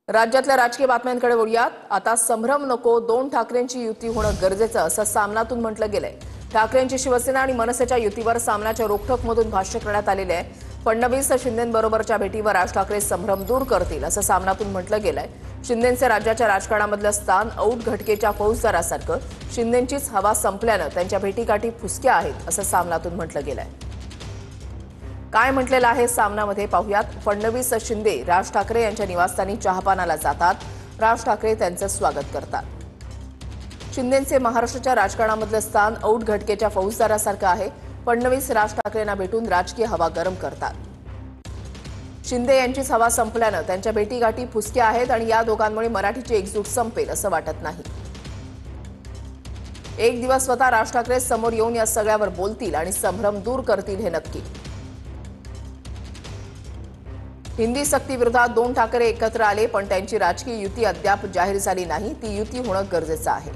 राज्यातल्या राजकीय बातम्यांकडे वळूयात। आता संभ्रम नको, दोन ठाकरेंची युती होणं गरजेचं असं सामनातून म्हटलं गेलंय। ठाकरेंची शिवसेना आणि मनसेच्या युतीवर सामनाच्या रोखठोकमधून भाष्य करण्यात आलेले आहे। फडणवीस शिंदेंबरोबरच्या भेटीवर राज ठाकरे संभ्रम दूर करतील असं सामनातून म्हटलं गेलंय। शिंदेंचे राज्याच्या राजकारणामधलं स्थान औट घटकेच्या फौजदारासारखं, शिंदेंचीच हवा संपल्यानं त्यांच्या भेटीगाठी फुसक्या आहेत असं सामनातून म्हटलं गेलंय। काय म्हटलेलं आहे सामनामध्ये पाहूयात। फडणवीस शिंदे राज ठाकरे यांच्या निवासस्थानी चहापानाला जातात। राज ठाकरे त्यांचं स्वागत करतात। शिंदेंचे महाराष्ट्राच्या राजकारणामधलं स्थान औट घटकेच्या फौजदारासारखं आहे। फडणवीस राज ठाकरेंना भेटून राजकीय हवा गरम करतात। शिंदे यांचीच हवा संपल्यानं त्यांच्या भेटीगाठी फुसक्या आहेत आणि या दोघांमुळे मराठीची एकजूट संपेल असं वाटत नाही। एक दिवस स्वतः राज ठाकरे समोर येऊन या सगळ्यावर बोलतील आणि संभ्रम दूर करतील हे नक्की। हिंदी सक्तीविरोधात दोन ठाकरे एकत्र आले, पण त्यांची राजकीय युती अद्याप जाहीर झाली नाही। ती युती होणं गरजेचं आहे।